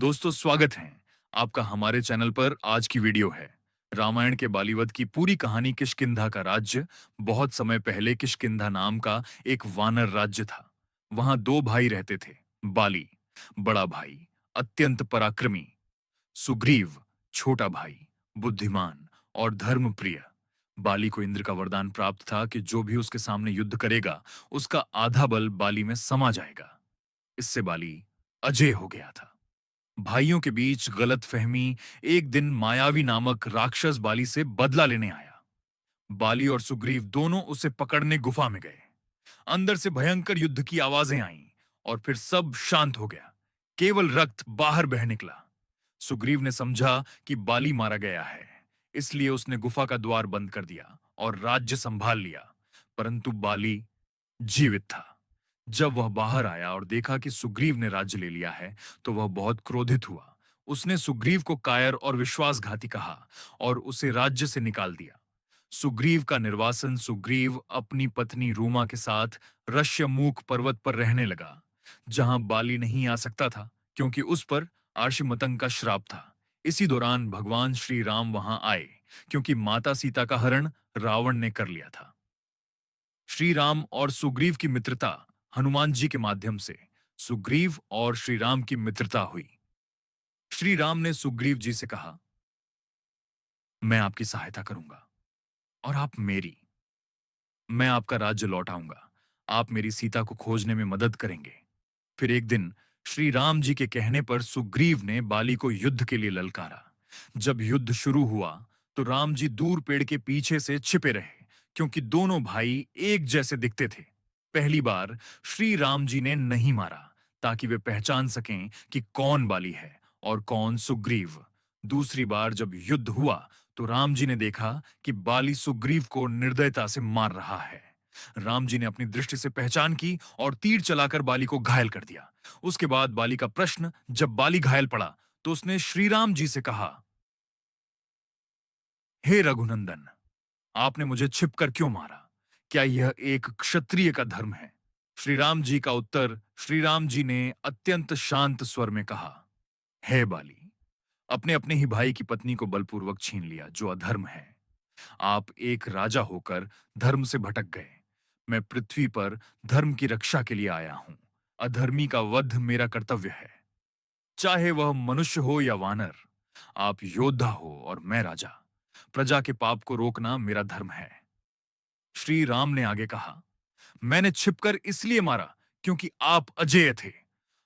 दोस्तों स्वागत है आपका हमारे चैनल पर। आज की वीडियो है रामायण के बालीवध की पूरी कहानी। किष्किंधा का राज्य। बहुत समय पहले किष्किंधा नाम का एक वानर राज्य था। वहां दो भाई रहते थे। बाली बड़ा भाई, अत्यंत पराक्रमी। सुग्रीव छोटा भाई, बुद्धिमान और धर्मप्रिय। बाली को इंद्र का वरदान प्राप्त था कि जो भी उसके सामने युद्ध करेगा उसका आधा बल बाली में समा जाएगा। इससे बाली अजय हो गया था। भाइयों के बीच गलतफहमी। एक दिन मायावी नामक राक्षस बाली से बदला लेने आया। बाली और सुग्रीव दोनों उसे पकड़ने गुफा में गए। अंदर से भयंकर युद्ध की आवाजें आईं और फिर सब शांत हो गया। केवल रक्त बाहर बह निकला। सुग्रीव ने समझा कि बाली मारा गया है, इसलिए उसने गुफा का द्वार बंद कर दिया और राज्य संभाल लिया। परंतु बाली जीवित था। जब वह बाहर आया और देखा कि सुग्रीव ने राज्य ले लिया है, तो वह बहुत क्रोधित हुआ। उसने सुग्रीव को कायर और विश्वासघाती कहा और उसे राज्य से निकाल दिया। सुग्रीव का निर्वासन। सुग्रीव अपनी पत्नी रूमा के साथ ऋष्यमूक पर्वत पर रहने लगा, जहां बाली नहीं आ सकता था क्योंकि उस पर आर्षिमतंग का श्राप था। इसी दौरान भगवान श्री राम वहां आए, क्योंकि माता सीता का हरण रावण ने कर लिया था। श्री राम और सुग्रीव की मित्रता। हनुमान जी के माध्यम से सुग्रीव और श्री राम की मित्रता हुई। श्री राम ने सुग्रीव जी से कहा, मैं आपकी सहायता करूंगा और आप मेरी। मैं आपका राज्य लौटाऊंगा। आप मेरी सीता को खोजने में मदद करेंगे। फिर एक दिन श्री राम जी के कहने पर सुग्रीव ने बाली को युद्ध के लिए ललकारा। जब युद्ध शुरू हुआ तो राम जी दूर पेड़ के पीछे से छिपे रहे, क्योंकि दोनों भाई एक जैसे दिखते थे। पहली बार श्री राम जी ने नहीं मारा, ताकि वे पहचान सकें कि कौन बाली है और कौन सुग्रीव। दूसरी बार जब युद्ध हुआ तो राम जी ने देखा कि बाली सुग्रीव को निर्दयता से मार रहा है। राम जी ने अपनी दृष्टि से पहचान की और तीर चलाकर बाली को घायल कर दिया। उसके बाद बाली का प्रश्न जब बाली घायल पड़ा तो उसने श्री राम जी से कहा, हे रघुनंदन, आपने मुझे छिपकर क्यों मारा? क्या यह एक क्षत्रिय का धर्म है? श्री राम जी का उत्तर। श्री राम जी ने अत्यंत शांत स्वर में कहा, हे बाली, अपने अपने ही भाई की पत्नी को बलपूर्वक छीन लिया, जो अधर्म है। आप एक राजा होकर धर्म से भटक गए। मैं पृथ्वी पर धर्म की रक्षा के लिए आया हूं। अधर्मी का वध मेरा कर्तव्य है, चाहे वह मनुष्य हो या वानर। आप योद्धा हो और मैं राजा। प्रजा के पाप को रोकना मेरा धर्म है। श्री राम ने आगे कहा, मैंने छिपकर इसलिए मारा क्योंकि आप अजेय थे।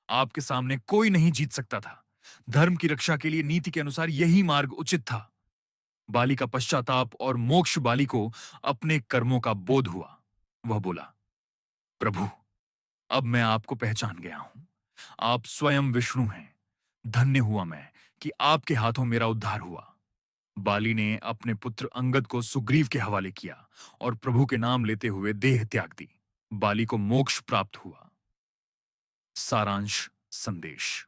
आपके सामने कोई नहीं जीत सकता था। धर्म की रक्षा के लिए नीति के अनुसार यही मार्ग उचित था। बाली का पश्चाताप और मोक्ष। बाली को अपने कर्मों का बोध हुआ। वह बोला, प्रभु, अब मैं आपको पहचान गया हूं। आप स्वयं विष्णु हैं। धन्य हुआ मैं कि आपके हाथों मेरा उद्धार हुआ। बाली ने अपने पुत्र अंगद को सुग्रीव के हवाले किया और प्रभु के नाम लेते हुए देह त्याग दी। बाली को मोक्ष प्राप्त हुआ। सारांश संदेश।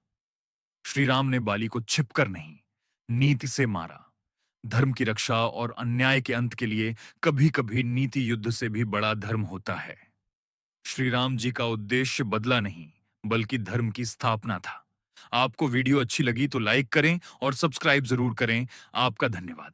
श्री राम ने बाली को छिपकर नहीं, नीति से मारा। धर्म की रक्षा और अन्याय के अंत के लिए कभी-कभी नीति युद्ध से भी बड़ा धर्म होता है। श्री राम जी का उद्देश्य बदला नहीं, बल्कि धर्म की स्थापना था। आपको वीडियो अच्छी लगी तो लाइक करें और सब्सक्राइब जरूर करें। आपका धन्यवाद।